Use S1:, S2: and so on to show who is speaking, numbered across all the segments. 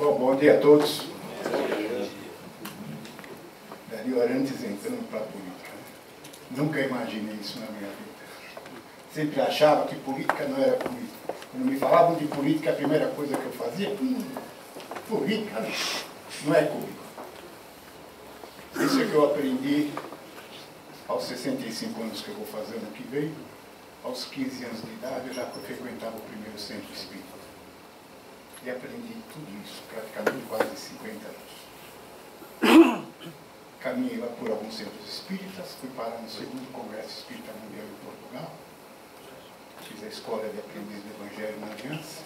S1: Bom dia a todos. Dario Arantes entrando para a política. Nunca imaginei isso na minha vida. Sempre achava que política não era comigo. Quando me falavam de política, a primeira coisa que eu fazia, política não é comigo. Isso é que eu aprendi aos 65 anos que eu vou fazer ano que vem. Aos 15 anos de idade, eu já frequentava o primeiro centro espírita. E aprendi tudo isso, praticamente quase 50 anos. Caminhei lá por alguns centros espíritas, fui parar no segundo Congresso Espírita Mundial em Portugal. Fiz a escola de aprendiz do Evangelho na Aliança.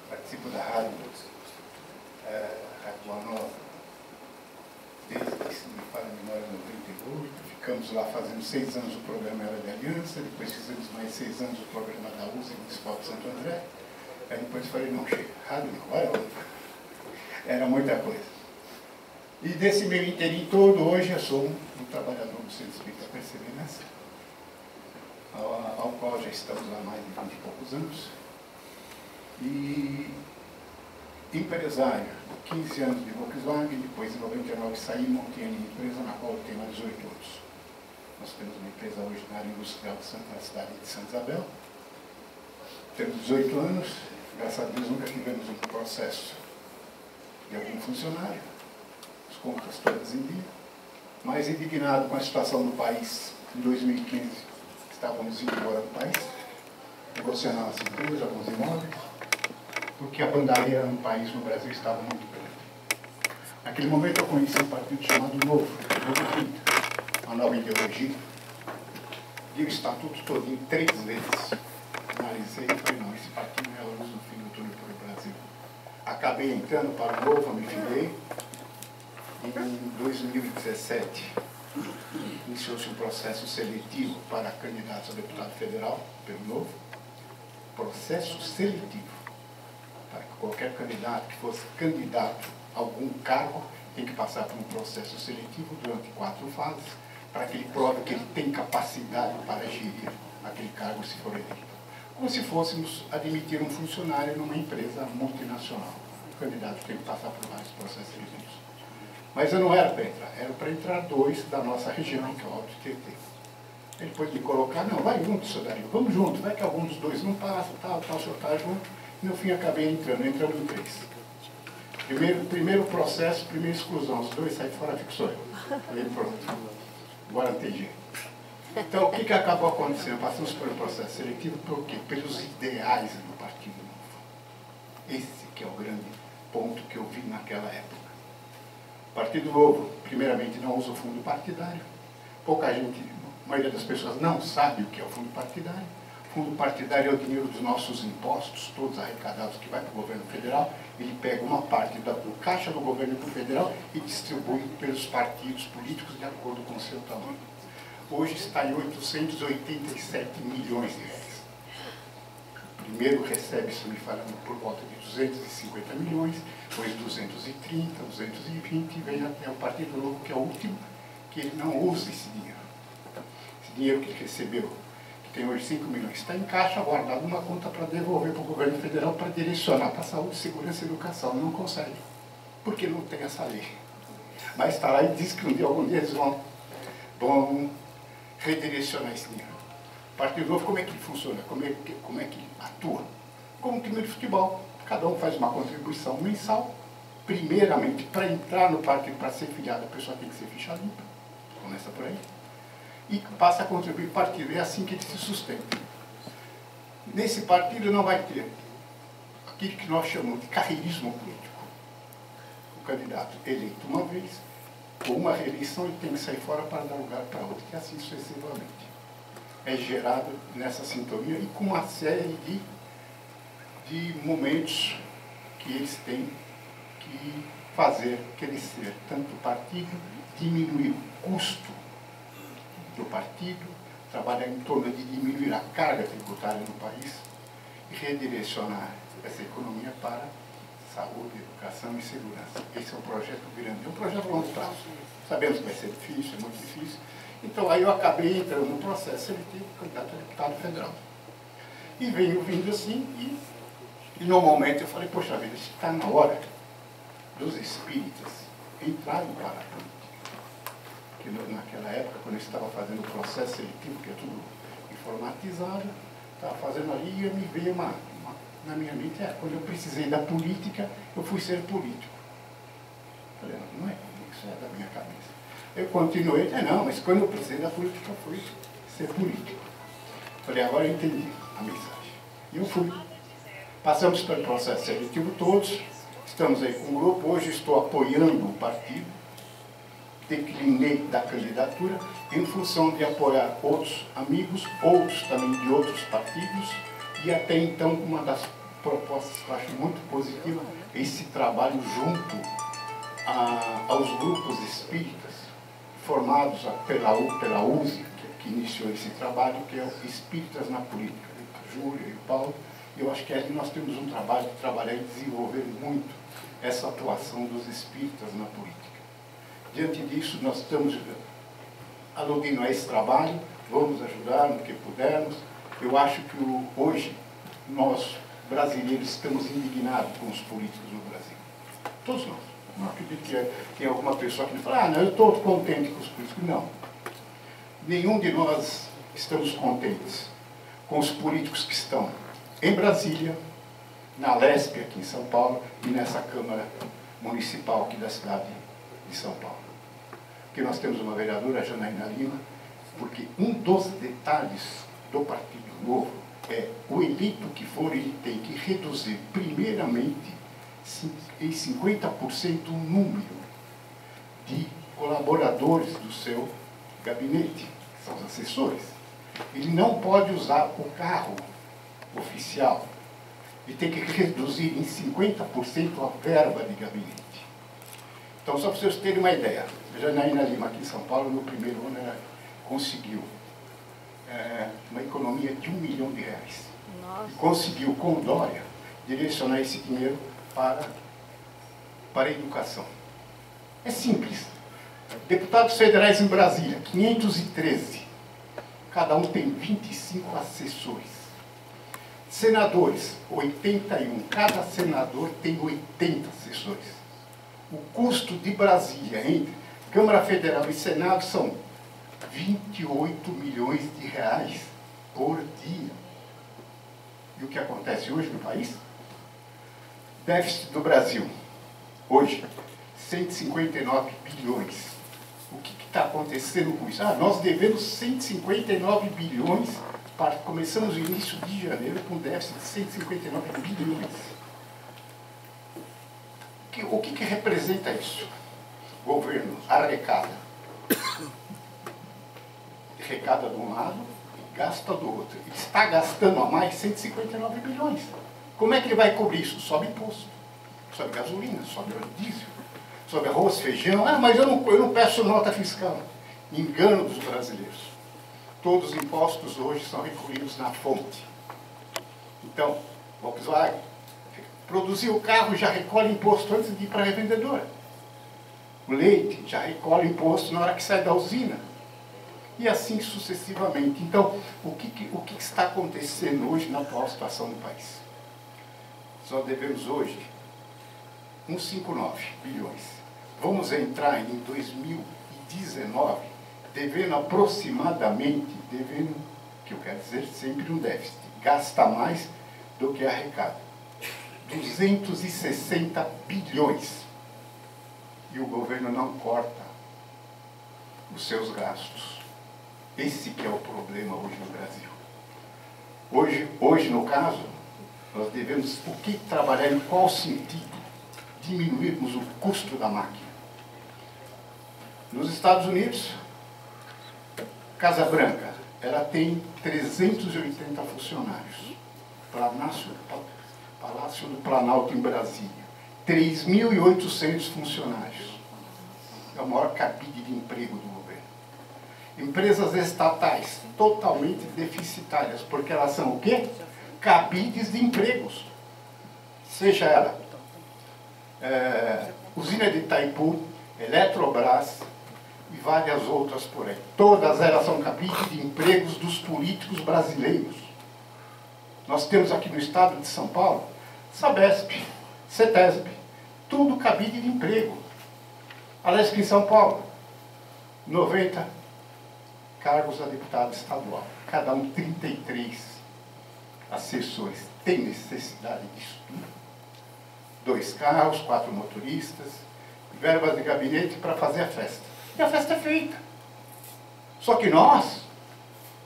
S1: Participo da Rádio Boa Nova desde, se me falha a memória, 98. Ficamos lá fazendo 6 anos o programa Era de Aliança, depois fizemos mais 6 anos o programa da USA Municipal de Santo André. Aí depois falei, não, chega, rádio não, vai outra. Era muita coisa. E desse meu inteirinho todo, hoje eu sou um trabalhador do Centro Espírita Perseverança, ao qual já estamos há mais de 20 e poucos anos. E empresário, 15 anos de Volkswagen, depois em 99 saí e montei a minha empresa, na qual eu tenho há 18 anos. Nós temos uma empresa hoje na área industrial na cidade de Santa Isabel. Temos 18 anos, graças a Deus nunca tivemos um processo de algum funcionário, as contas todas em dia, mas indignado com a situação do país. Em 2015 estávamos indo embora do país, negociando a nossa empresa, alguns imóveis, porque a bandaria no país, no Brasil, estava muito grande. Naquele momento eu conheci um partido chamado Novo 30, uma nova ideologia, li o estatuto todinho 3 vezes. Analisei e falei, não, esse partido é a luz no fim do túnel para o Brasil. Acabei entrando para o Novo, me filiei. Em 2017, iniciou-se um processo seletivo para candidatos a deputado federal pelo Novo. Processo seletivo. Para que qualquer candidato que fosse candidato a algum cargo tem que passar por um processo seletivo durante 4 fases, para que ele prove que ele tem capacidade para gerir aquele cargo se for eleito. Como se fôssemos admitir um funcionário numa empresa multinacional. O candidato tem que passar por vários processos seletivos. Mas eu não era para entrar, era para entrar 2 da nossa região, que é o Alto Tietê. Ele pôde me colocar, não, vai junto, senhor Dario, vamos junto, vai que algum dos 2 não passa, tal, o senhor está junto. E no fim acabei entramos em 3. Primeiro processo, primeira exclusão, os 2 saem fora, fico só eu. Falei, pronto, agora não tem jeito. Então, o que acabou acontecendo? Passamos pelo processo seletivo, por quê? Pelos ideais do Partido Novo. Esse que é o grande ponto que eu vi naquela época. O Partido Novo, primeiramente, não usa o fundo partidário. Pouca gente, a maioria das pessoas não sabe o que é o fundo partidário. O fundo partidário é o dinheiro dos nossos impostos, todos arrecadados que vai para o governo federal. Ele pega uma parte do caixa do governo federal e distribui pelos partidos políticos de acordo com o seu tamanho. Hoje está em 887 milhões de reais. O primeiro recebe, se me falando, por volta de 250 milhões, depois 230, 220, e vem até o Partido Novo, que é o último, que ele não usa esse dinheiro. Esse dinheiro que ele recebeu, que tem hoje 5 milhões, está em caixa, guardado numa conta para devolver para o governo federal para direcionar para a saúde, segurança e educação. Não consegue, porque não tem essa lei. Mas está lá e diz que um dia, algum dia eles vão redirecionar esse dinheiro. O Partido Novo, como é que ele funciona? Como é que atua? Como um time de futebol. Cada um faz uma contribuição mensal. Primeiramente, para entrar no partido, para ser filiado, a pessoa tem que ser ficha limpa. Começa por aí. E passa a contribuir para o partido. É assim que ele se sustenta. Nesse partido não vai ter aquilo que nós chamamos de carreirismo político. O candidato eleito uma vez, com uma reeleição, ele tem que sair fora para dar lugar para outro, e assim sucessivamente. É gerado nessa sintonia e com uma série de momentos que eles têm que fazer crescer tanto o partido, diminuir o custo do partido, trabalhar em torno de diminuir a carga tributária no país e redirecionar essa economia para saúde, educação e segurança. Esse é um projeto grande, é um projeto a longo prazo. Sabemos que vai ser difícil, é muito difícil. Então aí eu acabei entrando no processo seletivo, candidato a deputado federal. E venho vindo assim e E no momento eu falei, poxa vida, está na hora dos espíritas entrarem para a política. Porque naquela época, quando eu estava fazendo o processo seletivo, que é tudo informatizado, estava fazendo ali e me veio na minha mente, quando eu precisei da política, eu fui ser político. Falei, não é isso, é da minha cabeça. Eu continuei, não, mas quando eu precisei da política, eu fui ser político. Falei, agora eu entendi a mensagem. E eu fui. Passamos pelo processo seletivo todos, estamos aí com um grupo, hoje estou apoiando o partido, declinei da candidatura em função de apoiar outros amigos, outros também de outros partidos, e até então uma das propostas que eu acho muito positiva é esse trabalho junto aos grupos espíritas formados pela USE, que iniciou esse trabalho, que é o Espíritas na Política, a Júlia e o Paulo. E eu acho que ali nós temos um trabalho de trabalhar e desenvolver muito essa atuação dos espíritas na política. Diante disso, nós estamos aludindo a esse trabalho, vamos ajudar no que pudermos. Eu acho que hoje nós, brasileiros, estamos indignados com os políticos no Brasil. Todos nós. Não acredito que tem alguma pessoa que me fala, não, eu estou contente com os políticos. Não. Nenhum de nós estamos contentes com os políticos que estão em Brasília, na Lesp, aqui em São Paulo, e nessa Câmara Municipal aqui da cidade de São Paulo. Porque nós temos uma vereadora, Janaína Lima, porque um dos detalhes do Partido Novo é o eleito que for, ele tem que reduzir, primeiramente, em 50% o número de colaboradores do seu gabinete, que são os assessores. Ele não pode usar o carro oficial e tem que reduzir em 50% a verba de gabinete. Então, só para vocês terem uma ideia, a Janaína Lima, aqui em São Paulo, no primeiro ano, ela conseguiu uma economia de R$1 milhão. Nossa. E conseguiu, com o Dória, direcionar esse dinheiro para a educação. É simples. Deputados federais em Brasília, 513. Cada um tem 25 assessores. Senadores, 81. Cada senador tem 80 assessores. O custo de Brasília entre Câmara Federal e Senado são 28 milhões de reais por dia. E o que acontece hoje no país? Déficit do Brasil, hoje, 159 bilhões. O que está acontecendo com isso? Nós devemos 159 bilhões, começamos o início de janeiro com déficit de 159 bilhões. O que representa isso? O governo arrecada. Arrecada de um lado e gasta do outro. Ele está gastando a mais 159 bilhões. Como é que ele vai cobrir isso? Sobe imposto. Sobe gasolina, sobe óleo diesel, sobe arroz, feijão. Mas eu não peço nota fiscal. Engano dos brasileiros. Todos os impostos hoje são recolhidos na fonte. Então, Volkswagen, produzir o carro já recolhe imposto antes de ir para a revendedora. O leite já recolhe imposto na hora que sai da usina. E assim sucessivamente. Então, o que está acontecendo hoje na atual situação do país? Só devemos hoje 1,59 bilhões. Vamos entrar em 2019 devendo aproximadamente, que eu quero dizer, sempre um déficit. Gasta mais do que arrecada. 260 bilhões. E o governo não corta os seus gastos. Esse que é o problema hoje no Brasil. Hoje no caso, nós devemos, por que trabalhar, em qual sentido diminuirmos o custo da máquina? Nos Estados Unidos, Casa Branca, ela tem 380 funcionários. Palácio do Planalto em Brasília, 3.800 funcionários. É o maior cabide de emprego do governo. Empresas estatais totalmente deficitárias, porque elas são o quê? Cabides de empregos. Seja ela usina de Itaipu, Eletrobras e várias outras por aí. Todas elas são cabides de empregos dos políticos brasileiros. Nós temos aqui no estado de São Paulo Sabesp, CETESB, tudo cabide de emprego. Alesp em São Paulo, 90 cargos a deputado estadual, cada um 33 assessores. Tem necessidade disso tudo? 2 carros, 4 motoristas, verbas de gabinete para fazer a festa. E a festa é feita. Só que nós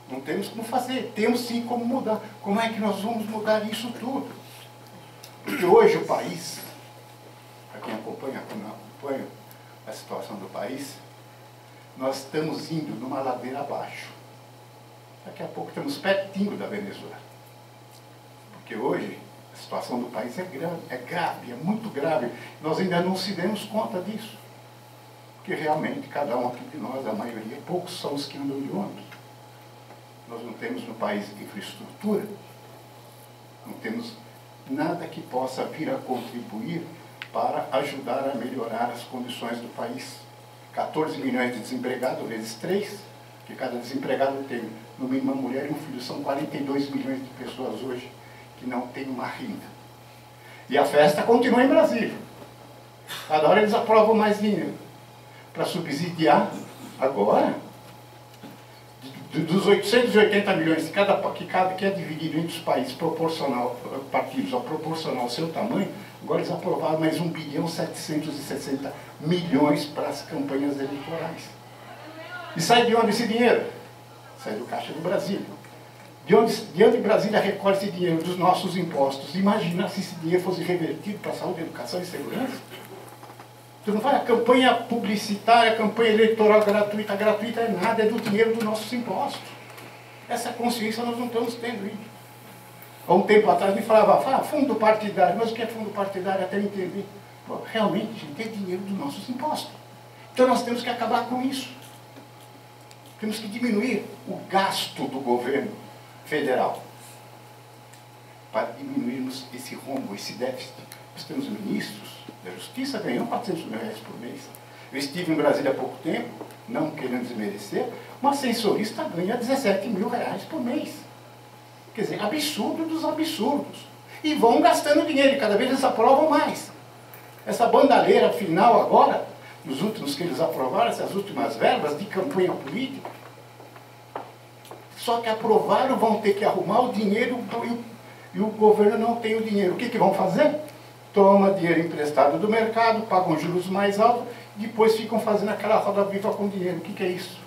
S1: não temos como fazer, temos sim como mudar. Como é que nós vamos mudar isso tudo? Porque hoje o país, para quem acompanha a situação do país, nós estamos indo numa ladeira abaixo. Daqui a pouco estamos pertinho da Venezuela. Porque hoje a situação do país é grave, é muito grave. Nós ainda não se demos conta disso. Porque realmente cada um aqui de nós, a maioria, poucos são os que andam de ônibus. Nós não temos no país infraestrutura, não temos nada que possa vir a contribuir para ajudar a melhorar as condições do país. 14 milhões de desempregados vezes 3, que cada desempregado tem, no mínimo, uma mulher e um filho. São 42 milhões de pessoas hoje que não têm uma renda. E a festa continua em Brasília. Cada hora eles aprovam mais dinheiro para subsidiar agora. Dos 880 milhões que é dividido entre os países partidos proporcional ao seu tamanho, agora eles aprovaram mais 1 bilhão 760 milhões para as campanhas eleitorais. E sai de onde esse dinheiro? Sai do Caixa do Brasil. De onde Brasília recolhe esse dinheiro? Dos nossos impostos. Imagina se esse dinheiro fosse revertido para a saúde, educação e segurança. Tu não faz a campanha publicitária, a campanha eleitoral gratuita. Gratuita é nada, é do dinheiro dos nossos impostos. Essa consciência nós não estamos tendo ainda. Há um tempo atrás me falava, fundo partidário. Mas o que é fundo partidário? Até entender. Pô, realmente, gente, é dinheiro dos nossos impostos. Então nós temos que acabar com isso. Temos que diminuir o gasto do governo federal para diminuirmos esse rombo, esse déficit. Nós temos ministros da Justiça ganham 400 mil reais por mês. Eu estive em Brasília há pouco tempo, não querendo desmerecer, uma ascensorista ganha 17 mil reais por mês. Quer dizer, absurdo dos absurdos. E vão gastando dinheiro, e cada vez eles aprovam mais. Essa bandalheira final agora, nos últimos que eles aprovaram, essas últimas verbas de campanha política, só que aprovaram, vão ter que arrumar o dinheiro e o governo não tem o dinheiro. O que vão fazer? Toma dinheiro emprestado do mercado, pagam juros mais altos, e depois ficam fazendo aquela roda viva com dinheiro. O que é isso?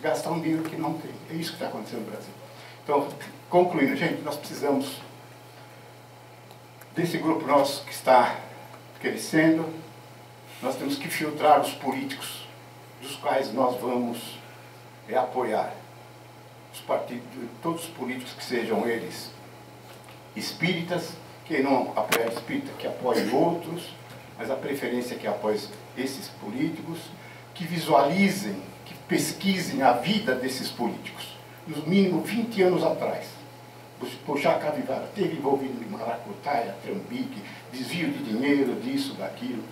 S1: Gastar um dinheiro que não tem. É isso que está acontecendo no Brasil. Então, concluindo, gente, nós precisamos desse grupo nosso que está crescendo. Nós temos que filtrar os políticos dos quais nós vamos apoiar. Os partidos, todos os políticos que sejam eles espíritas, quem não apoia espírita, que apoie outros, mas a preferência é que apoie esses políticos, que visualizem, que pesquisem a vida desses políticos. No mínimo 20 anos atrás, o Chá Capivara teve envolvido em maracutaia, trambique, desvio de dinheiro, disso, daquilo.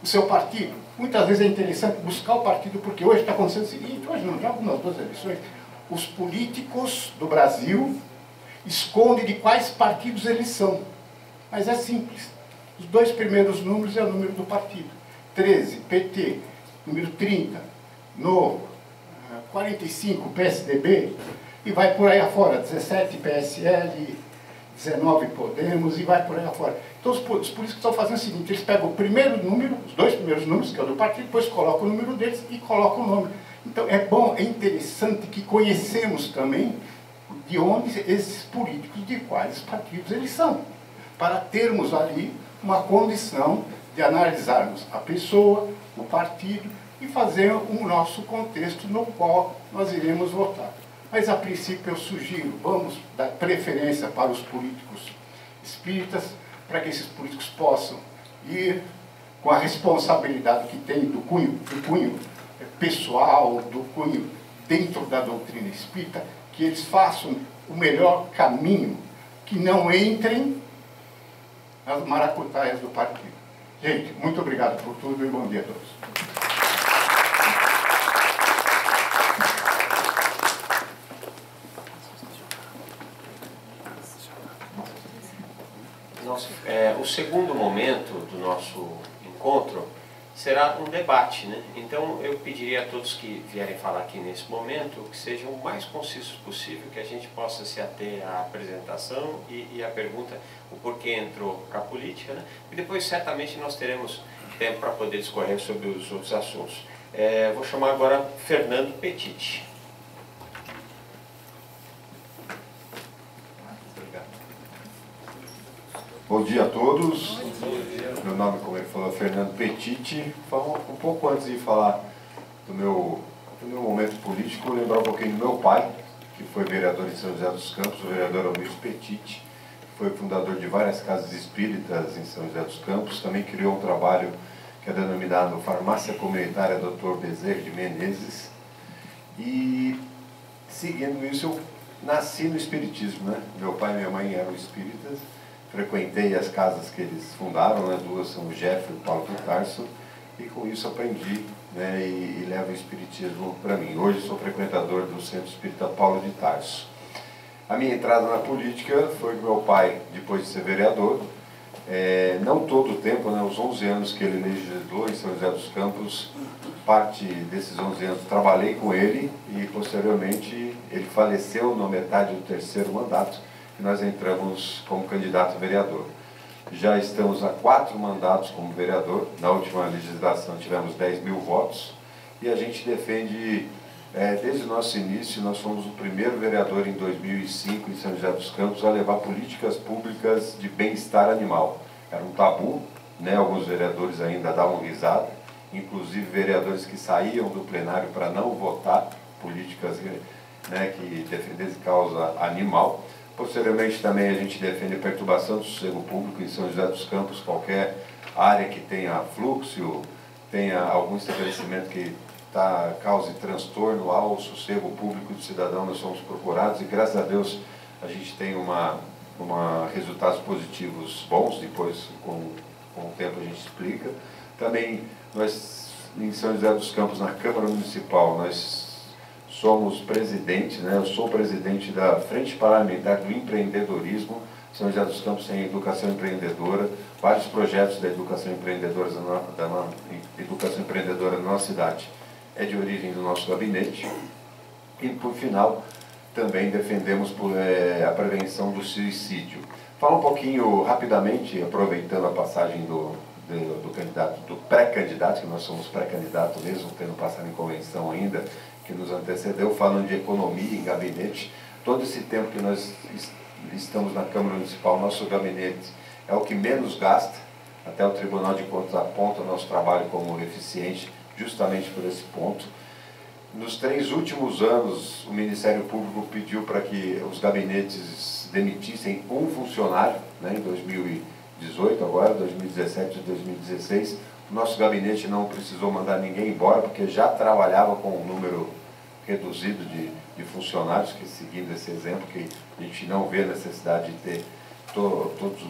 S1: O seu partido, muitas vezes é interessante buscar o partido, porque hoje está acontecendo o seguinte, hoje não, já algumas 2 eleições, os políticos do Brasil escondem de quais partidos eles são. Mas é simples. Os 2 primeiros números é o número do partido. 13, PT. Número 30, Novo. 45, PSDB. E vai por aí afora. 17, PSL. 19, Podemos. E vai por aí afora. Então os políticos estão fazendo o seguinte. Eles pegam o primeiro número, os 2 primeiros números, que é o do partido, depois colocam o número deles e colocam o nome. Então é bom, é interessante que conhecemos também de onde esses políticos, de quais partidos eles são, para termos ali uma condição de analisarmos a pessoa, o partido e fazer o nosso contexto no qual nós iremos votar. Mas a princípio eu sugiro, vamos dar preferência para os políticos espíritas, para que esses políticos possam ir com a responsabilidade que tem do cunho pessoal, do cunho dentro da doutrina espírita, que eles façam o melhor caminho, que não entrem nas maracutaias do partido. Gente, muito obrigado por tudo e bom dia a todos.
S2: O segundo momento do nosso encontro será um debate, né? Então eu pediria a todos que vierem falar aqui nesse momento que sejam o mais concisos possível, que a gente possa se ater à apresentação e à pergunta, o porquê entrou para a política, né? E depois certamente nós teremos tempo para poder discorrer sobre os outros assuntos. Vou chamar agora Fernando Petiti.
S3: Bom dia a todos. Meu nome, como ele falou, é Fernando Petiti. Um pouco antes de falar do meu momento político, lembrar um pouquinho do meu pai, que foi vereador em São José dos Campos, o vereador Almir Petiti, que foi fundador de várias casas espíritas em São José dos Campos. Também criou um trabalho que é denominado Farmácia Comunitária Dr. Bezerra de Menezes. E, seguindo isso, eu nasci no espiritismo, né? Meu pai e minha mãe eram espíritas. Frequentei as casas que eles fundaram, né? Duas são o Jeffrey e o Paulo de Tarso, e com isso aprendi, né? E levo o espiritismo para mim. Hoje sou frequentador do Centro Espírita Paulo de Tarso. A minha entrada na política foi com meu pai, depois de ser vereador, não todo o tempo, né? Os 11 anos que ele legislou em São José dos Campos, parte desses 11 anos trabalhei com ele e posteriormente ele faleceu na metade do terceiro mandato. E nós entramos como candidato a vereador. Já estamos há 4 mandatos como vereador. Na última legislação tivemos 10 mil votos. E a gente defende, desde o nosso início, nós fomos o primeiro vereador em 2005 em São José dos Campos a levar políticas públicas de bem-estar animal. Era um tabu, né? Alguns vereadores ainda davam risada, inclusive vereadores que saíam do plenário para não votar políticas, né, que defendessem causa animal. Posteriormente também a gente defende a perturbação do sossego público em São José dos Campos, qualquer área que tenha fluxo, tenha algum estabelecimento que cause transtorno ao sossego público do cidadão, nós somos procurados e graças a Deus a gente tem resultados positivos bons, depois com o tempo a gente explica. Também nós em São José dos Campos, na Câmara Municipal, nós somos presidente, né? Eu sou presidente da Frente Parlamentar do Empreendedorismo. São José dos Campos tem educação empreendedora, vários projetos da educação empreendedora na nossa cidade. É de origem do nosso gabinete. E, por final, também defendemos a prevenção do suicídio. Fala um pouquinho, rapidamente, aproveitando a passagem do pré-candidato, que nós somos pré-candidato mesmo, tendo passado em convenção ainda, que nos antecedeu, falando de economia em gabinete. Todo esse tempo que nós estamos na Câmara Municipal, nosso gabinete é o que menos gasta, até o Tribunal de Contas aponta o nosso trabalho como eficiente, justamente por esse ponto. Nos 3 últimos anos, o Ministério Público pediu para que os gabinetes demitissem um funcionário, né, em 2018, agora, 2017 e 2016, o nosso gabinete não precisou mandar ninguém embora, porque já trabalhava com um número reduzido de funcionários, que seguindo esse exemplo, que a gente não vê necessidade de ter todos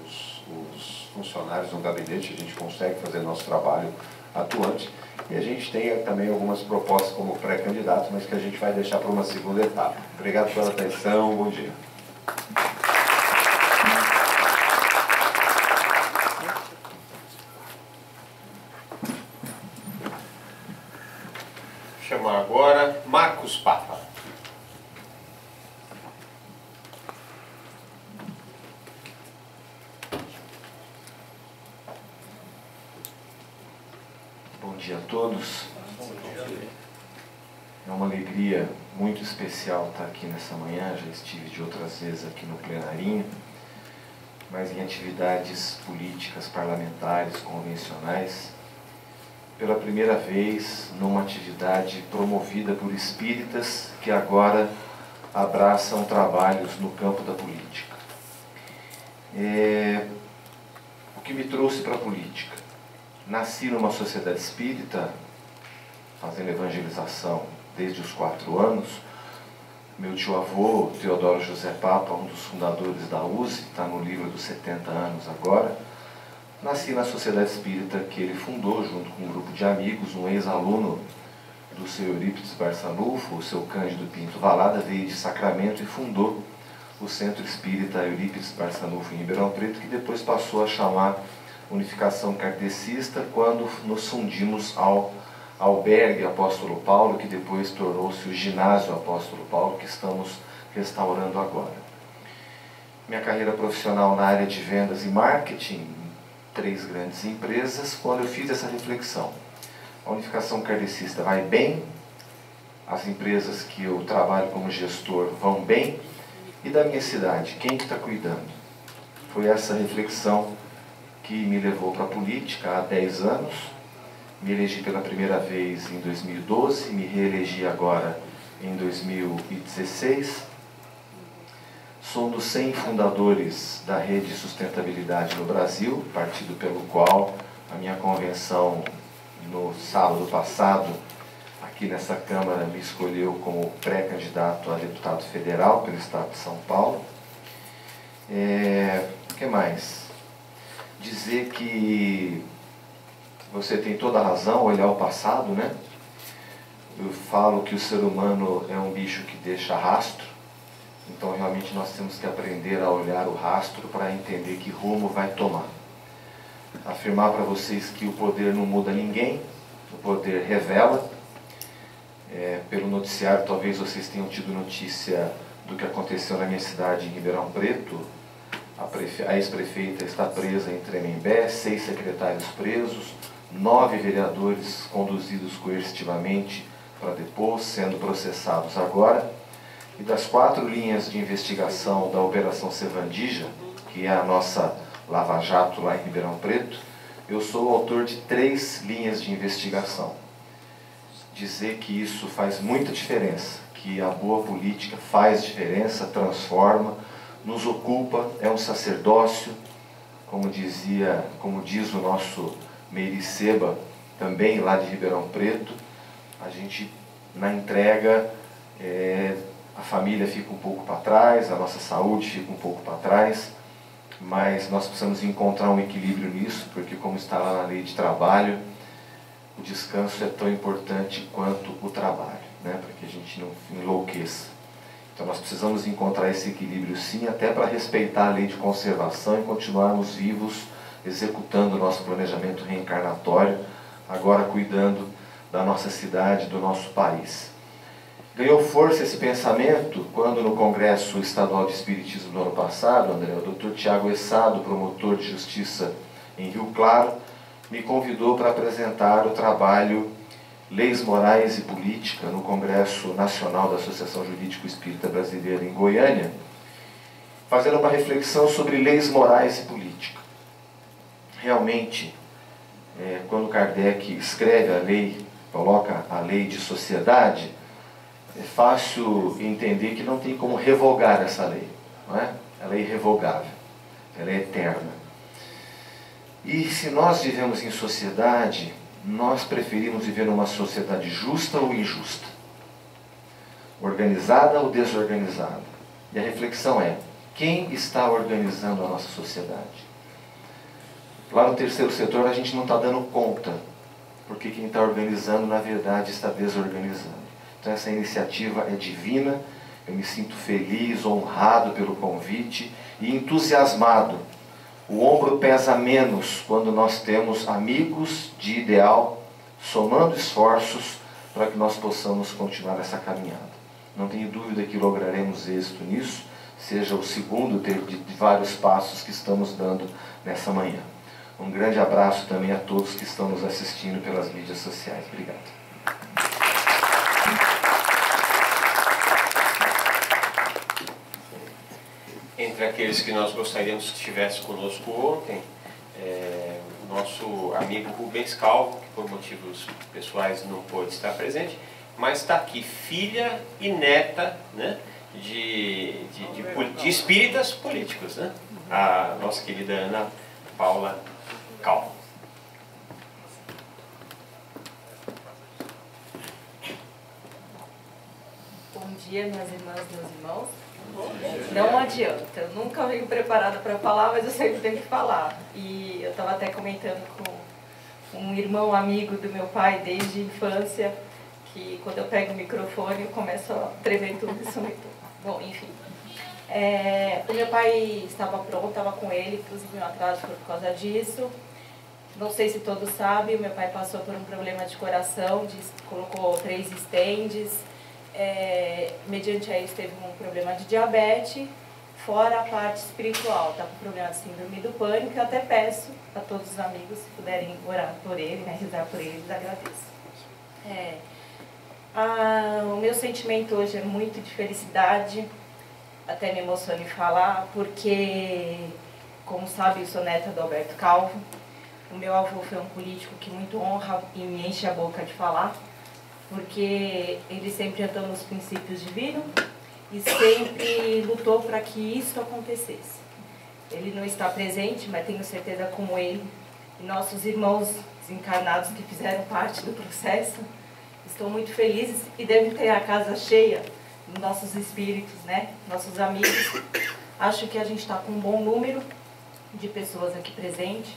S3: os funcionários no gabinete, a gente consegue fazer nosso trabalho atuante. E a gente tem também algumas propostas como pré-candidato, mas que a gente vai deixar para uma segunda etapa. Obrigado pela atenção, bom dia.
S2: Chamar agora Marcos Papa.
S4: Bom dia a todos. É uma alegria muito especial estar aqui nessa manhã. Já estive de outras vezes aqui no plenarinho, mas em atividades políticas, parlamentares, convencionais. Pela primeira vez numa atividade promovida por espíritas que agora abraçam trabalhos no campo da política. O que me trouxe para a política? Nasci numa sociedade espírita, fazendo evangelização desde os 4 anos. Meu tio-avô, Teodoro José Papa, um dos fundadores da USE, está no livro dos 70 anos agora. Nasci na sociedade espírita que ele fundou junto com um grupo de amigos, um ex-aluno do seu Eurípides Barçanufo, o seu Cândido Pinto Valada, veio de Sacramento e fundou o Centro Espírita Eurípides Barçanufo em Ribeirão Preto, que depois passou a chamar Unificação Kardecista, quando nos fundimos ao Albergue Apóstolo Paulo, que depois tornou-se o Ginásio Apóstolo Paulo, que estamos restaurando agora. Minha carreira profissional na área de vendas e marketing, em 3 grandes empresas, quando eu fiz essa reflexão. A Unificação Kardecista vai bem, as empresas que eu trabalho como gestor vão bem, e da minha cidade, quem que está cuidando? Foi essa reflexão que me levou para a política há 10 anos. Me elegi pela primeira vez em 2012, me reelegi agora em 2016. Sou um dos 100 fundadores da Rede Sustentabilidade no Brasil, partido pelo qual a minha convenção no sábado passado, aqui nessa Câmara, me escolheu como pré-candidato a deputado federal pelo Estado de São Paulo. O que mais? Dizer que você tem toda a razão, olhar o passado, né? Eu falo que o ser humano é um bicho que deixa rastro, então realmente nós temos que aprender a olhar o rastro para entender que rumo vai tomar. Afirmar para vocês que o poder não muda ninguém, o poder revela. Pelo noticiário, talvez vocês tenham tido notícia do que aconteceu na minha cidade, em Ribeirão Preto. A ex-prefeita está presa em Tremembé, 6 secretários presos, 9 vereadores conduzidos coercitivamente para depor, sendo processados agora. E das 4 linhas de investigação da Operação Sevandija, que é a nossa Lava Jato lá em Ribeirão Preto, eu sou o autor de 3 linhas de investigação. Dizer que isso faz muita diferença, que a boa política faz diferença, transforma, nos ocupa, é um sacerdócio, como diz o nosso Meiriceba, também lá de Ribeirão Preto. A gente, na entrega, a família fica um pouco para trás, a nossa saúde fica um pouco para trás, mas nós precisamos encontrar um equilíbrio nisso, porque como está lá na lei de trabalho, o descanso é tão importante quanto o trabalho, né? Para que a gente não enlouqueça. Então nós precisamos encontrar esse equilíbrio sim, até para respeitar a lei de conservação e continuarmos vivos, executando o nosso planejamento reencarnatório, agora cuidando da nossa cidade, do nosso país. Ganhou força esse pensamento quando no Congresso Estadual de Espiritismo do ano passado, André, o Dr. Tiago Essado, promotor de justiça em Rio Claro, me convidou para apresentar o trabalho Leis Morais e Política no Congresso Nacional da Associação Jurídico Espírita Brasileira em Goiânia, fazendo uma reflexão sobre leis morais e política. Realmente, quando Kardec escreve a lei, coloca a lei de sociedade, é fácil entender que não tem como revogar essa lei, não é? Ela é irrevogável, ela é eterna. E se nós vivemos em sociedade, nós preferimos viver numa sociedade justa ou injusta? Organizada ou desorganizada? E a reflexão é, quem está organizando a nossa sociedade? Lá no terceiro setor a gente não está dando conta, porque quem está organizando, na verdade, está desorganizando. Então essa iniciativa é divina, eu me sinto feliz, honrado pelo convite e entusiasmado. O ombro pesa menos quando nós temos amigos de ideal, somando esforços para que nós possamos continuar essa caminhada. Não tenho dúvida que lograremos êxito nisso, seja o segundo de vários passos que estamos dando nessa manhã. Um grande abraço também a todos que estão nos assistindo pelas mídias sociais. Obrigado.
S2: Entre aqueles que nós gostaríamos que estivesse conosco ontem, o nosso amigo Rubens Calvo, que por motivos pessoais não pôde estar presente, mas está aqui, filha e neta, né, de espíritas políticos, né? A nossa querida Ana Paula Calvo.
S5: Bom dia, minhas irmãs, meus irmãos. Não adianta, eu nunca venho preparada para falar, mas eu sempre tenho que falar. E eu estava até comentando com um irmão amigo do meu pai desde a infância, que quando eu pego o microfone eu começo a tremer tudo e sumir tudo. Bom, enfim. O meu pai estava pronto, estava com ele, inclusive meu atraso foi por causa disso. Não sei se todos sabem, o meu pai passou por um problema de coração, colocou 3 stents, mediante a isso teve um problema de diabetes, fora a parte espiritual, está com problema de síndrome do pânico. Eu até peço a todos os amigos, se puderem orar por ele, né, rezar por ele, eu agradeço. O meu sentimento hoje é muito de felicidade, até me emociono em falar, porque, como sabe, eu sou neta do Alberto Calvo. O meu avô foi um político que muito honra e me enche a boca de falar, porque ele sempre andou nos princípios divinos e sempre lutou para que isso acontecesse. Ele não está presente, mas tenho certeza como ele e nossos irmãos desencarnados que fizeram parte do processo estão muito felizes e devem ter a casa cheia dos nossos espíritos, né? Nossos amigos. Acho que a gente está com um bom número de pessoas aqui presentes.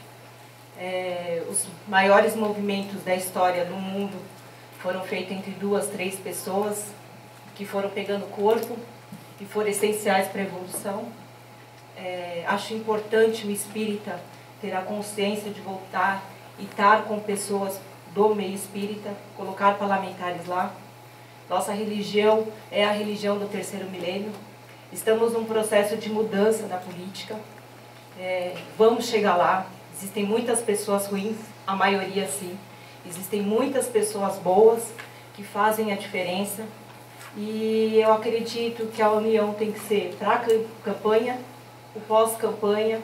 S5: Os maiores movimentos da história do mundo foram feitos entre 2, 3 pessoas que foram pegando corpo e foram essenciais para a evolução. Acho importante o espírita ter a consciência de voltar e estar com pessoas do meio espírita, colocar parlamentares lá. Nossa religião é a religião do 3º milênio. Estamos num processo de mudança na política. Vamos chegar lá. Existem muitas pessoas ruins, a maioria sim. Existem muitas pessoas boas que fazem a diferença. E eu acredito que a união tem que ser para a campanha, o pós-campanha.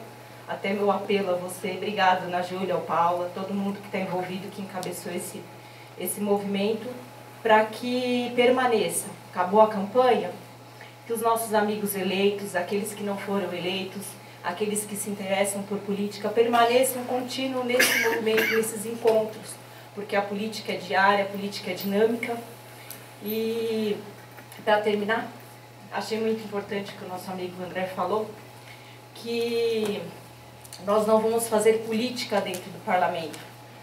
S5: Até meu apelo a você, obrigado na Júlia, ao Paula, todo mundo que está envolvido, que encabeçou esse movimento, para que permaneça. Acabou a campanha, que os nossos amigos eleitos, aqueles que não foram eleitos, aqueles que se interessam por política, permaneçam contínuo nesse movimento, nesses encontros, porque a política é diária, a política é dinâmica. E, para terminar, achei muito importante o que o nosso amigo André falou, que nós não vamos fazer política dentro do parlamento,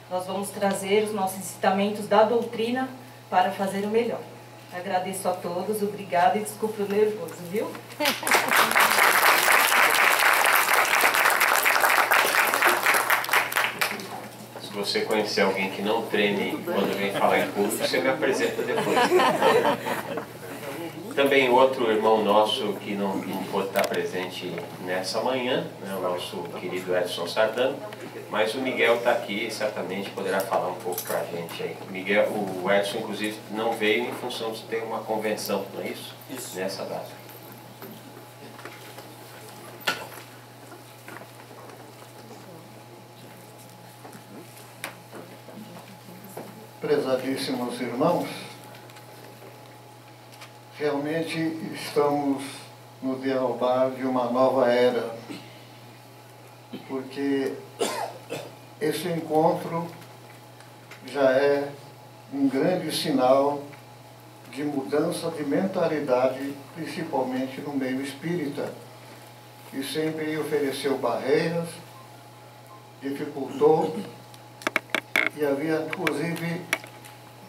S5: nós vamos trazer os nossos ensinamentos da doutrina para fazer o melhor. Agradeço a todos, obrigada e desculpe o nervoso, viu?
S2: Se você conhecer alguém que não treme quando vem falar em público, você me apresenta depois. Também outro irmão nosso que não pôde estar presente nessa manhã, né, o nosso querido Edson Sardano, mas o Miguel está aqui e certamente poderá falar um pouco para a gente aí. O Edson, inclusive, não veio em função de ter uma convenção, não é isso? Isso. Nessa data.
S1: Prezadíssimos irmãos, realmente estamos no derrubar de uma nova era, porque esse encontro já é um grande sinal de mudança de mentalidade, principalmente no meio espírita, que sempre ofereceu barreiras, dificultou, e havia inclusive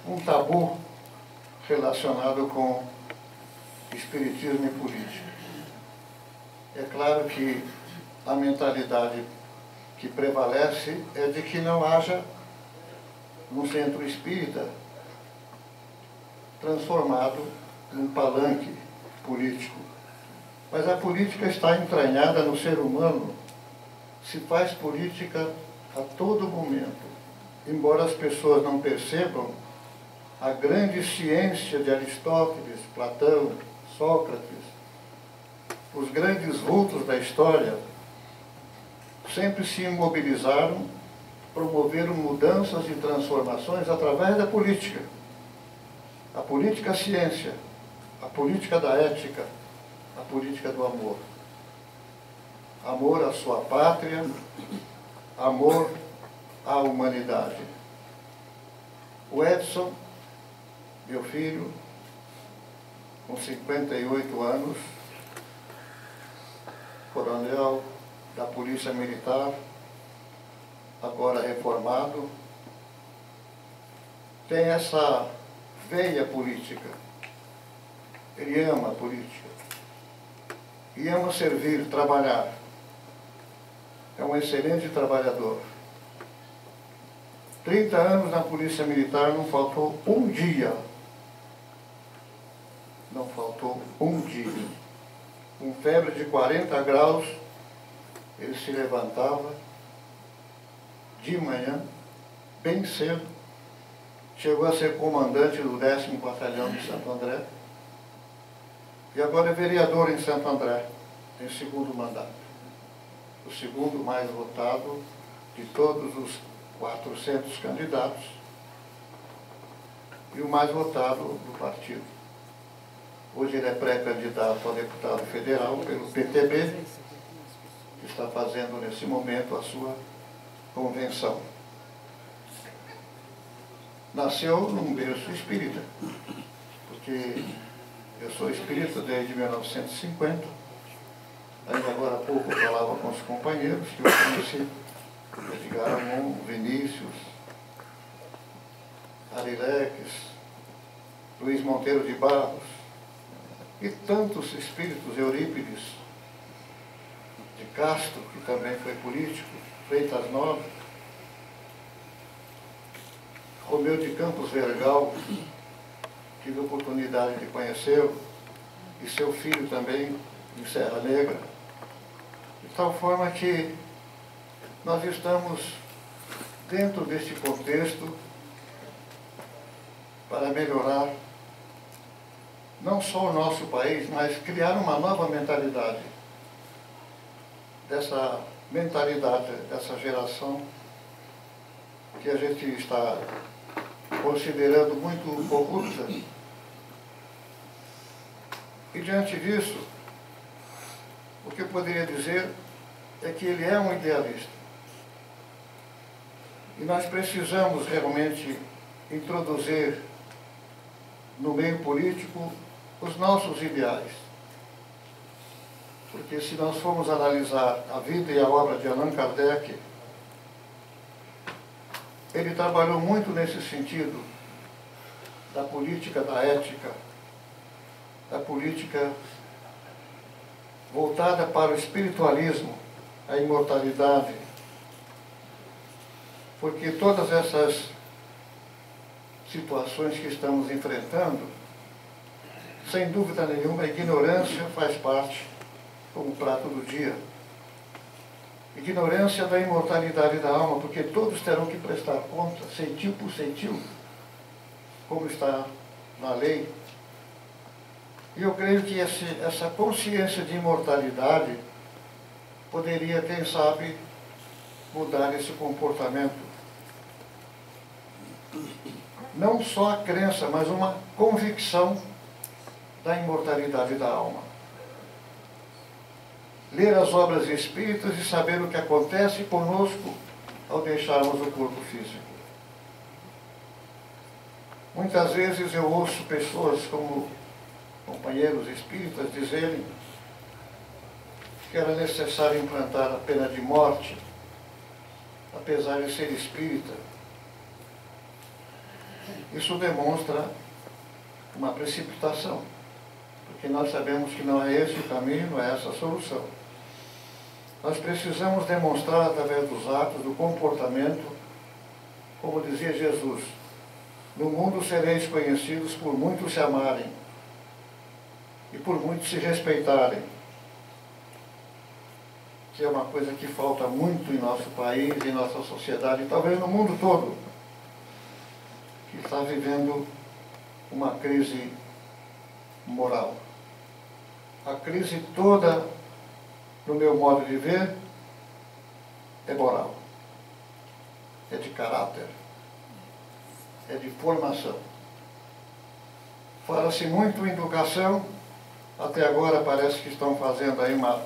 S1: um tabu relacionado com espiritismo e política. É claro que a mentalidade que prevalece é de que não haja um centro espírita transformado num palanque político. Mas a política está entranhada no ser humano, se faz política a todo momento. Embora as pessoas não percebam, a grande ciência de Aristóteles, Platão, Sócrates, os grandes vultos da história, sempre se mobilizaram, promoveram mudanças e transformações através da política. A política a ciência, a política da ética, a política do amor. Amor à sua pátria, amor à humanidade. O Edson, meu filho, com 58 anos, coronel da Polícia Militar, agora reformado, tem essa veia política. Ele ama a política. e ama servir, trabalhar. É um excelente trabalhador. 30 anos na Polícia Militar, não faltou um dia. Não faltou um dia. Com febre de 40 graus, ele se levantava de manhã, bem cedo. Chegou a ser comandante do 10º Batalhão de Santo André. E agora é vereador em Santo André. Tem segundo mandato. O segundo mais votado de todos os 400 candidatos. E o mais votado do partido. Hoje ele é pré-candidato a deputado federal pelo PTB, que está fazendo nesse momento a sua convenção. Nasceu num berço espírita, porque eu sou espírita desde 1950. Ainda agora há pouco eu falava com os companheiros que eu conheci, Edgar Amon, Vinícius, Arileques, Luiz Monteiro de Barros, e tantos espíritos, Eurípides de Castro, que também foi político, Freitas Nova, Romeu de Campos Vergal, tive a oportunidade de conhecê-lo, e seu filho também, em Serra Negra, de tal forma que nós estamos dentro deste contexto para melhorar não só o nosso país, mas criar uma nova mentalidade. Dessa mentalidade, dessa geração que a gente está considerando muito corrupta. E diante disso, o que eu poderia dizer é que ele é um idealista. E nós precisamos realmente introduzir no meio político os nossos ideais. Porque se nós formos analisar a vida e a obra de Allan Kardec, ele trabalhou muito nesse sentido da política, da ética, da política voltada para o espiritualismo, a imortalidade, porque todas essas situações que estamos enfrentando, sem dúvida nenhuma, a ignorância faz parte como prato do dia. Ignorância da imortalidade da alma, porque todos terão que prestar conta, centil por centil, como está na lei. E eu creio que essa consciência de imortalidade poderia, quem sabe, mudar esse comportamento. Não só a crença, mas uma convicção da imortalidade da alma. Ler as obras espíritas e saber o que acontece conosco ao deixarmos o corpo físico. Muitas vezes eu ouço pessoas como companheiros espíritas dizerem que era necessário implantar a pena de morte, apesar de ser espírita. Isso demonstra uma precipitação, porque nós sabemos que não é esse o caminho, não é essa a solução. Nós precisamos demonstrar através dos atos, do comportamento, como dizia Jesus, no mundo sereis conhecidos por muitos se amarem e por muitos se respeitarem, que é uma coisa que falta muito em nosso país, em nossa sociedade, e talvez no mundo todo, que está vivendo uma crise moral. A crise toda, no meu modo de ver, é moral, é de caráter, é de formação. Fala-se muito em educação, até agora parece que estão fazendo aí uma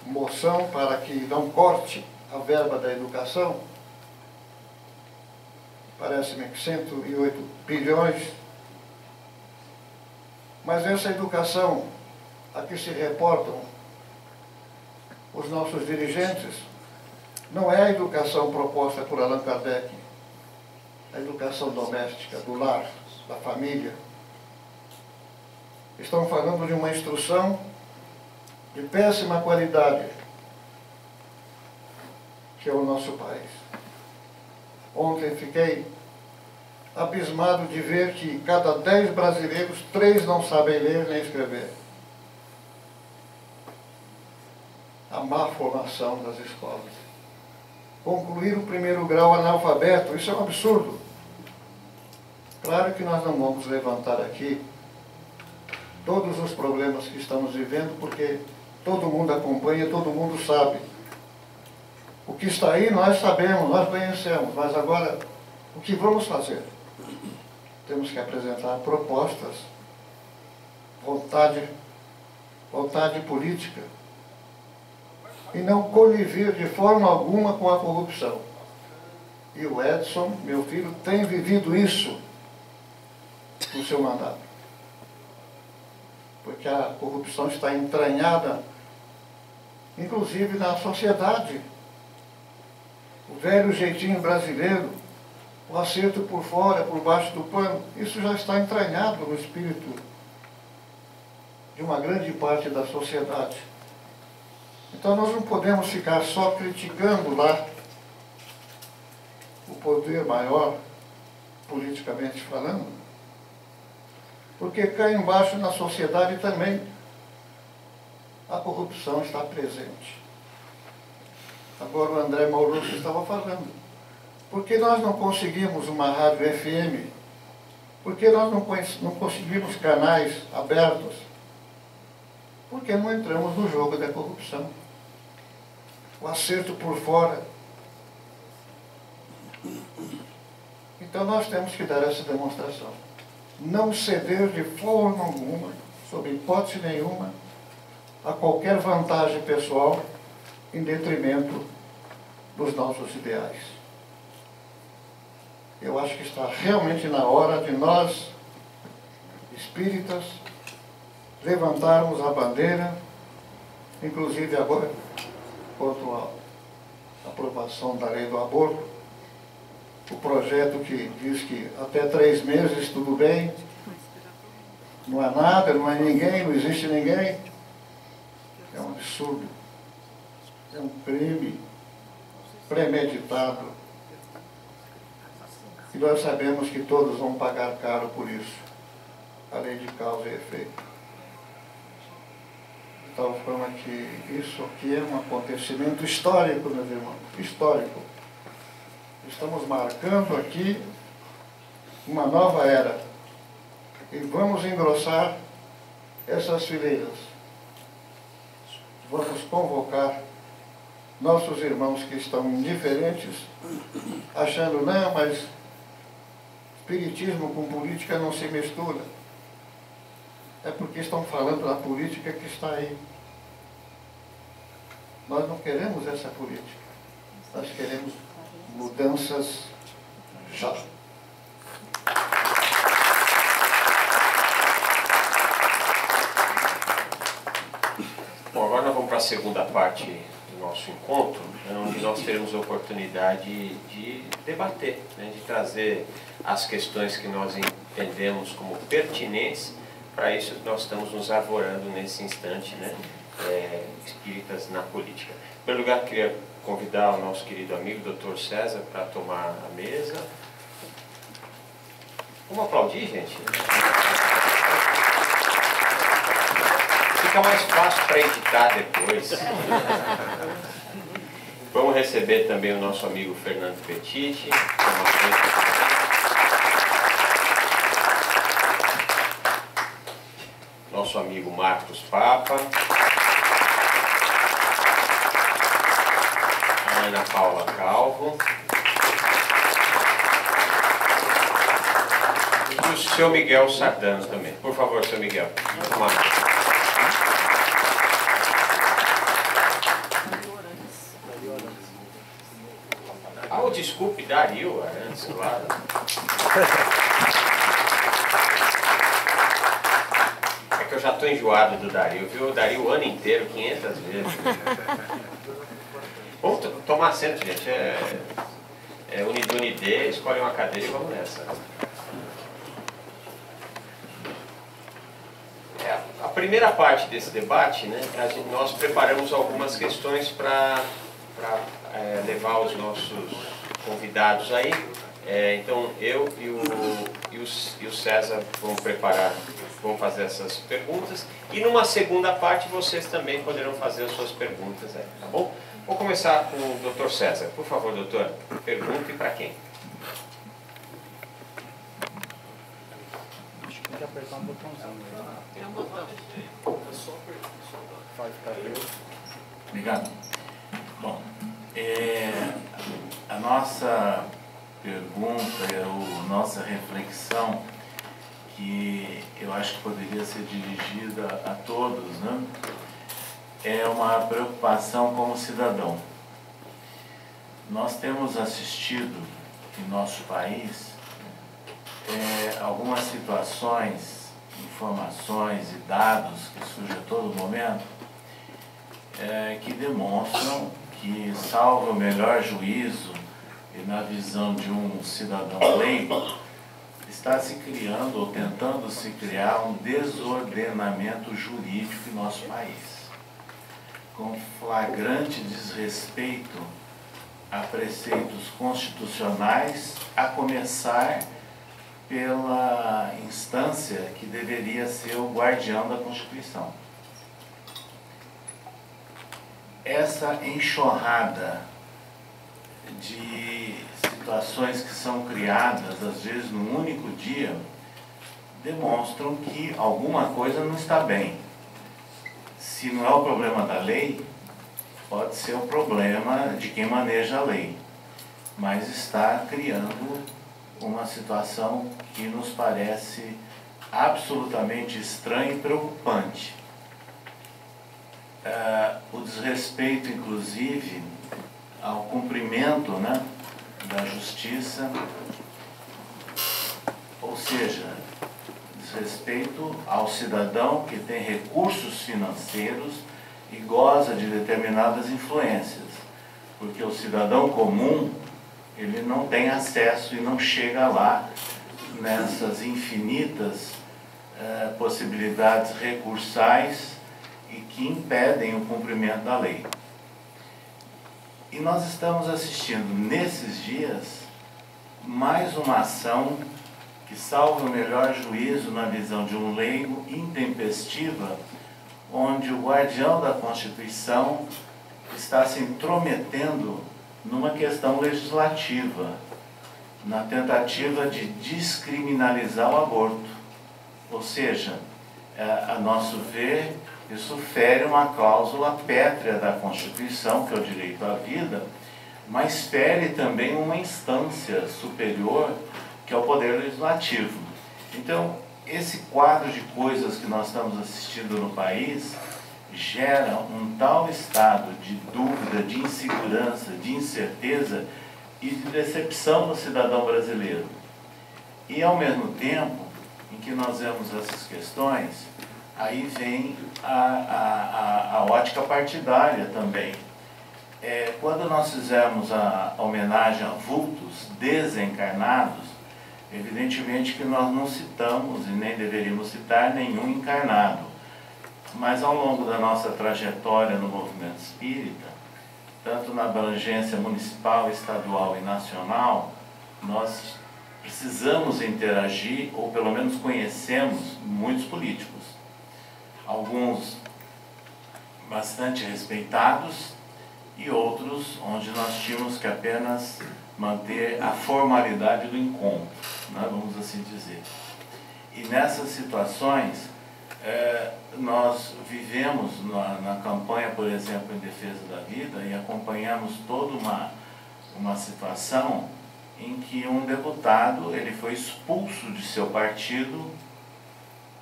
S1: moção para que não corte a verba da educação, parece-me que 108 bilhões, mas essa educação a que se reportam os nossos dirigentes não é a educação proposta por Allan Kardec, a educação doméstica, do lar, da família. Estão falando de uma instrução
S6: de péssima qualidade, que é o nosso país. Ontem fiquei abismado de ver que cada 10 brasileiros, 3 não sabem ler nem escrever. A má formação das escolas. Concluir o primeiro grau analfabeto, isso é um absurdo. Claro que nós não vamos levantar aqui todos os problemas que estamos vivendo, porque todo mundo acompanha, todo mundo sabe. O que está aí nós sabemos, nós conhecemos, mas agora o que vamos fazer? Temos que apresentar propostas, vontade política, e não conivir de forma alguma com a corrupção. E o Edson, meu filho, tem vivido isso no seu mandato. Porque a corrupção está entranhada, inclusive na sociedade. O velho jeitinho brasileiro, o acerto por fora, por baixo do pano, isso já está entranhado no espírito de uma grande parte da sociedade. Então nós não podemos ficar só criticando lá o poder maior, politicamente falando, porque cá embaixo na sociedade também a corrupção está presente. Agora o André Maurício estava falando. Por que nós não conseguimos uma rádio FM? Por que nós não conseguimos canais abertos? Porque não entramos no jogo da corrupção. O acerto por fora. Então nós temos que dar essa demonstração. Não ceder de forma alguma, sob hipótese nenhuma, a qualquer vantagem pessoal em detrimento dos nossos ideais. Eu acho que está realmente na hora de nós, espíritas, levantarmos a bandeira, inclusive agora, quanto à aprovação da lei do aborto, o projeto que diz que até 3 meses tudo bem, não há nada, não há ninguém, não existe ninguém. É um absurdo. É um crime premeditado. E nós sabemos que todos vão pagar caro por isso. A lei de causa e efeito. De tal forma que isso aqui é um acontecimento histórico, meus irmãos. Histórico. Estamos marcando aqui uma nova era. E vamos engrossar essas fileiras. Vamos convocar nossos irmãos que estão indiferentes, achando, não, mas espiritismo com política não se mistura. É porque estão falando da política que está aí. Nós não queremos essa política. Nós queremos mudanças já.
S2: Bom, agora nós vamos para a segunda parte do nosso encontro, onde nós teremos a oportunidade de debater, né, de trazer as questões que nós entendemos como pertinentes. Para isso nós estamos nos arvorando nesse instante, né, espíritas na política. Em primeiro lugar, queria convidar o nosso querido amigo Dr. César para tomar a mesa. Vamos aplaudir, gente? Fica mais fácil para editar depois. Vamos receber também o nosso amigo Fernando Petit. Nosso amigo Marcos Papa. A Ana Paula Calvo. E o seu Miguel Sardano também. Por favor, seu Miguel. Vamos lá. Oh, desculpe, Dario, antes, claro. É que eu já estou enjoado do Dario, viu? O Dario o ano inteiro, 500 vezes. Vamos tomar assento, gente. É unidunidê, escolhe uma cadeira e vamos nessa. A primeira parte desse debate, né, nós preparamos algumas questões para levar os nossos convidados aí. Então eu e o César vamos fazer essas perguntas, e numa segunda parte vocês também poderão fazer as suas perguntas aí, tá bom? Vou começar com o Dr. César. Por favor, doutor, pergunte para quem?
S7: Acho que tem que apertar um botãozinho.
S8: Tem um botão.
S7: Vai ficar verde.
S8: Obrigado. Bom, a nossa pergunta, a nossa reflexão, que eu acho que poderia ser dirigida a todos, né? É uma preocupação como cidadão. Nós temos assistido em nosso país algumas situações, informações e dados que surgem a todo momento que demonstram que, salvo o melhor juízo e na visão de um cidadão leigo, está se criando ou tentando se criar um desordenamento jurídico em nosso país, com flagrante desrespeito a preceitos constitucionais, a começar pela instância que deveria ser o guardião da Constituição. Essa enxurrada de situações que são criadas, às vezes num único dia, demonstram que alguma coisa não está bem. Se não é o problema da lei, pode ser o problema de quem maneja a lei, mas está criando uma situação que nos parece absolutamente estranha e preocupante. O desrespeito, inclusive, ao cumprimento, né, da justiça, ou seja, desrespeito ao cidadão que tem recursos financeiros e goza de determinadas influências, porque o cidadão comum, ele não tem acesso e não chega lá nessas infinitas possibilidades recursais e que impedem o cumprimento da lei. E nós estamos assistindo nesses dias mais uma ação que, salvo o melhor juízo na visão de um leigo, intempestiva, onde o guardião da Constituição está se intrometendo numa questão legislativa, na tentativa de descriminalizar o aborto. Ou seja, a nosso ver, isso fere uma cláusula pétrea da Constituição, que é o direito à vida, mas fere também uma instância superior, que é o Poder Legislativo. Então, esse quadro de coisas que nós estamos assistindo no país gera um tal estado de dúvida, de insegurança, de incerteza e de decepção no cidadão brasileiro. E, ao mesmo tempo em que nós vemos essas questões, aí vem a ótica partidária também. Quando nós fizemos a homenagem a vultos desencarnados, evidentemente que nós não citamos e nem deveríamos citar nenhum encarnado, mas ao longo da nossa trajetória no movimento espírita, tanto na abrangência municipal, estadual e nacional, nós precisamos interagir, ou pelo menos conhecemos muitos políticos. Alguns bastante respeitados e outros onde nós tínhamos que apenas manter a formalidade do encontro, né, vamos assim dizer. E nessas situações, nós vivemos na campanha, por exemplo, em defesa da vida, e acompanhamos toda uma situação em que um deputado ele foi expulso de seu partido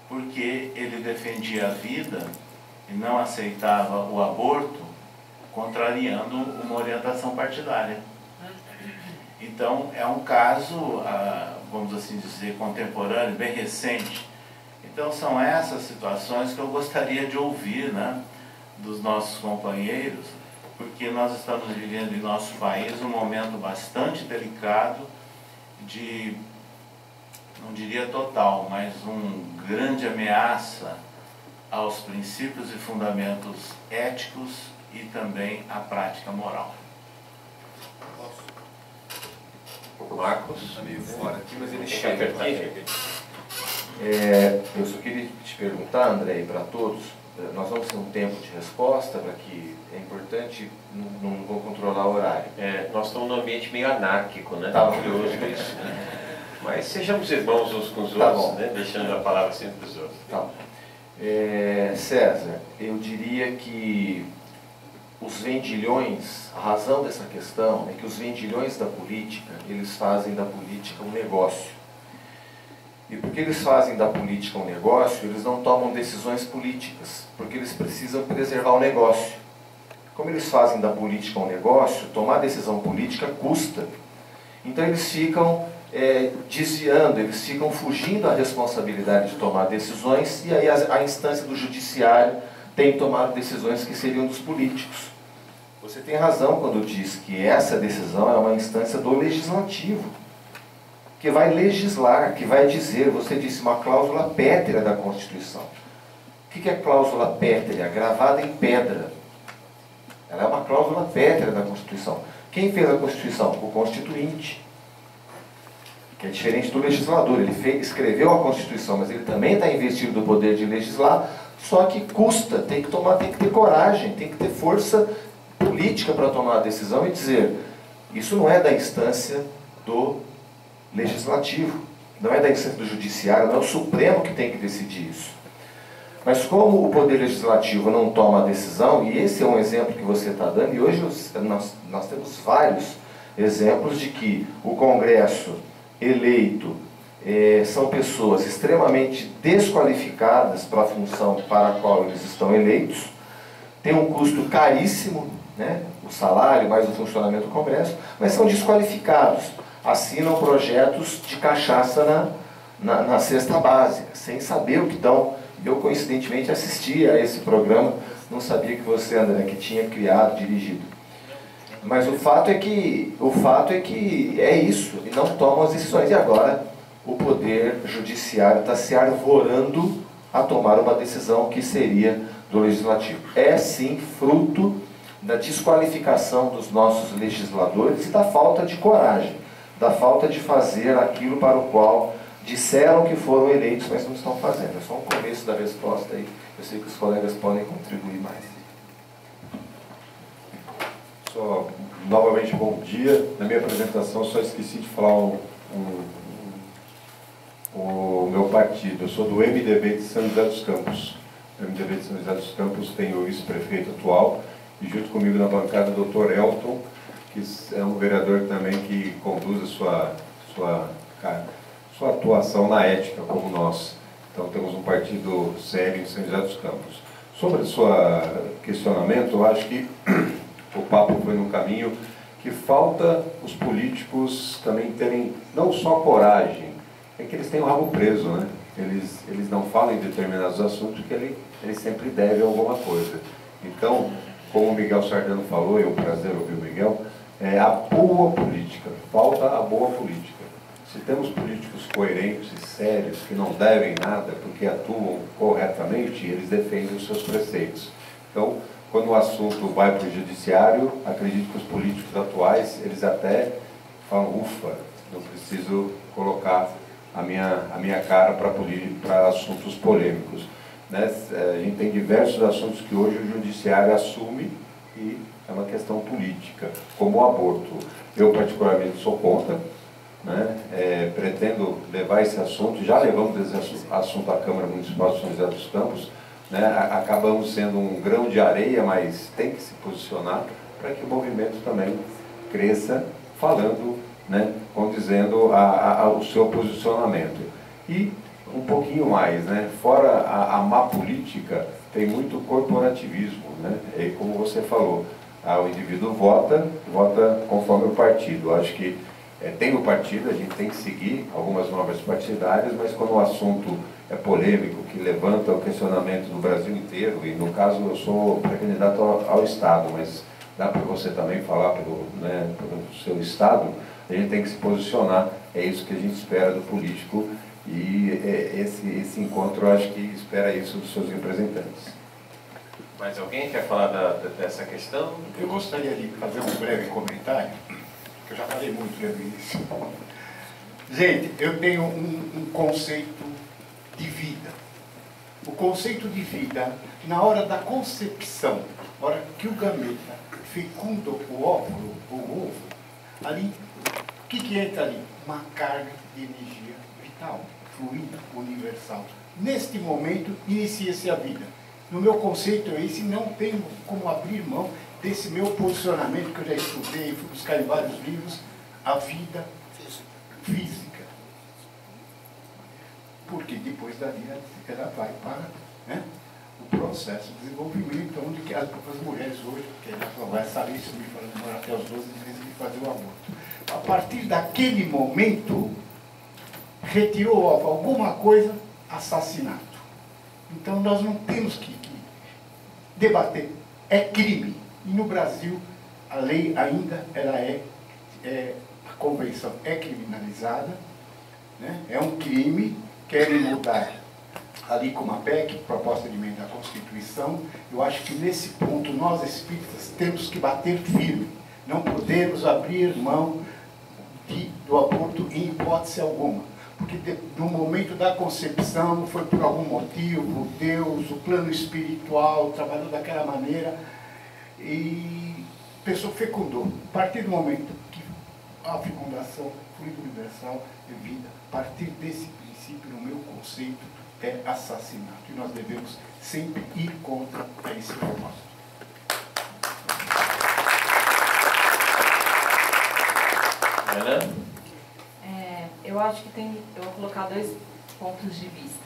S8: porque ele defendia a vida e não aceitava o aborto, contrariando uma orientação partidária. Então, é um caso, vamos assim dizer, contemporâneo, bem recente. Então, são essas situações que eu gostaria de ouvir, né, dos nossos companheiros, porque nós estamos vivendo em nosso país um momento bastante delicado de, não diria total, mas grande ameaça aos princípios e fundamentos éticos e também à prática moral.
S2: Marcos?
S4: Está meio fora aqui, mas ele
S2: Tem que
S4: chega
S2: apertar
S4: aqui.
S2: aqui.
S4: Eu só queria te perguntar, André, e para todos, nós vamos ter um tempo de resposta, para que é importante, não vou controlar o horário.
S2: Nós estamos num ambiente meio anárquico, né?
S4: Tá.
S2: Curioso isso. Mas sejamos irmãos uns com os
S4: Tá
S2: outros,
S4: bom.
S2: né? Deixando a palavra sempre para os outros.
S4: Tá bom. César, eu diria que os vendilhões, a razão dessa questão é que os vendilhões da política, eles fazem da política um negócio. E porque eles fazem da política um negócio, eles não tomam decisões políticas, porque eles precisam preservar o negócio. Como eles fazem da política um negócio, tomar decisão política custa. Então eles ficam desviando, eles ficam fugindo da responsabilidade de tomar decisões, e aí a instância do judiciário tem tomado decisões que seriam dos políticos. Você tem razão quando diz que essa decisão é uma instância do legislativo, que vai legislar, que vai dizer, você disse, uma cláusula pétrea da Constituição. O que é cláusula pétrea? Gravada em pedra. Ela é uma cláusula pétrea da Constituição. Quem fez a Constituição? O Constituinte. Que é diferente do legislador. Ele escreveu a Constituição, mas ele também está investido do poder de legislar, só que custa, tem que ter coragem, tem que ter força política para tomar a decisão e dizer, isso não é da instância do legislativo, não é da instância do judiciário, não é o Supremo que tem que decidir isso. Mas como o poder legislativo não toma a decisão, e esse é um exemplo que você está dando, e hoje nós temos vários exemplos de que o Congresso eleito são pessoas extremamente desqualificadas para a função para a qual eles estão eleitos, tem um custo caríssimo, né, o salário mais o funcionamento do Congresso, mas são desqualificados, assinam projetos de cachaça na cesta básica, sem saber o que estão. Eu, coincidentemente, assisti a esse programa, não sabia que você, André, que tinha criado, dirigido. Mas o fato é que é isso, e não tomam as decisões. E agora o poder judiciário está se arvorando a tomar uma decisão que seria do legislativo. É sim fruto da desqualificação dos nossos legisladores e da falta de coragem, da falta de fazer aquilo para o qual disseram que foram eleitos, mas não estão fazendo. É só um começo da resposta aí. Eu sei que os colegas podem contribuir mais.
S3: Novamente, bom dia. Na minha apresentação, só esqueci de falar o meu partido. Eu sou do MDB de São José dos Campos. O MDB de São José dos Campos tem o vice-prefeito atual, e junto comigo na bancada o Dr. Elton, que é um vereador também que conduz a sua atuação na ética, como nós. Então, temos um partido sério em São José dos Campos. Sobre o seu questionamento, eu acho que o papo foi num caminho que falta os políticos também terem não só coragem, é que eles têm o rabo preso, né? Eles não falam em determinados assuntos porque eles sempre devem alguma coisa. Então, como o Miguel Sardano falou, é um prazer ouvir o Miguel, é a boa política, falta a boa política. Se temos políticos coerentes e sérios que não devem nada porque atuam corretamente, eles defendem os seus preceitos. Então, quando o assunto vai para o judiciário, acredito que os políticos atuais, eles até falam, ufa, não preciso colocar a minha cara para assuntos polêmicos. Né? A gente tem diversos assuntos que hoje o judiciário assume e é uma questão política, como o aborto. Eu particularmente sou contra, né? Pretendo levar esse assunto, já levamos esse assunto à Câmara Municipal de São José dos Campos, né? Acabamos sendo um grão de areia, mas tem que se posicionar para que o movimento também cresça, falando, né? Condizendo o seu posicionamento. E um pouquinho mais, né? Fora a má política, tem muito corporativismo, né? E como você falou, o indivíduo vota conforme o partido. Eu acho que tem o partido, a gente tem que seguir algumas normas partidárias, mas quando o assunto é polêmico, que levanta o questionamento do Brasil inteiro, e no caso eu sou pré-candidato ao Estado, mas dá para você também falar pelo seu Estado, a gente tem que se posicionar, é isso que a gente espera do político, E esse encontro, eu acho que espera isso dos seus representantes.
S2: Mais alguém quer falar dessa questão?
S1: Eu gostaria de fazer um breve comentário, que eu já falei muito no início. Gente, eu tenho um conceito de vida. O conceito de vida, na hora da concepção, na hora que o gameta fecunda o ovo, ali, o que entra ali? Uma carga de energia vital, fluida, universal. Neste momento, inicia-se a vida. No meu conceito é esse, não tenho como abrir mão desse meu posicionamento que eu já estudei, fui buscar em vários livros, a vida física. Porque depois dali ela vai para, né, o processo de desenvolvimento, onde que as mulheres hoje, que ela só vai saber isso, me falando, demorar até os 12 meses de fazer o aborto. A partir daquele momento, retirou alguma coisa, assassinato. Então nós não temos que debater. É crime. E no Brasil, a lei ainda ela a convenção é criminalizada, né? É um crime, querem mudar ali com uma PEC, proposta de emenda à Constituição. Eu acho que nesse ponto nós espíritas temos que bater firme. Não podemos abrir mão do aborto em hipótese alguma. Porque no momento da concepção, foi por algum motivo, Deus, o plano espiritual, trabalhou daquela maneira e a pessoa fecundou. A partir do momento que a fecundação, fluido universal é vida, a partir desse princípio, no meu conceito, é assassinato. E nós devemos sempre ir contra esse propósito.
S5: Eu acho que eu vou colocar 2 pontos de vista.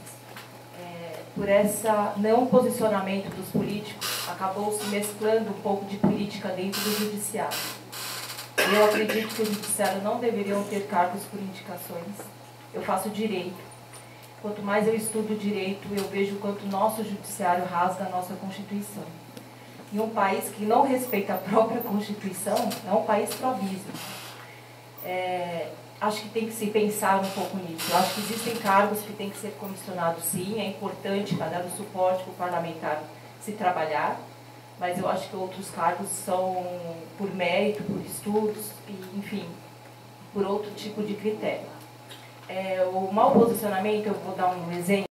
S5: Por esse não posicionamento dos políticos, acabou se mesclando um pouco de política dentro do judiciário. Eu acredito que o judiciário não deveriam ter cargos por indicações. Eu faço direito. Quanto mais eu estudo direito, eu vejo o quanto o nosso judiciário rasga a nossa Constituição. E um país que não respeita a própria Constituição é um país proviso. Acho que tem que se pensar um pouco nisso. Eu acho que existem cargos que têm que ser comissionados, sim. É importante para dar o suporte para o parlamentar se trabalhar, mas eu acho que outros cargos são por mérito, por estudos, e, enfim, por outro tipo de critério. O mau posicionamento, eu vou dar um exemplo.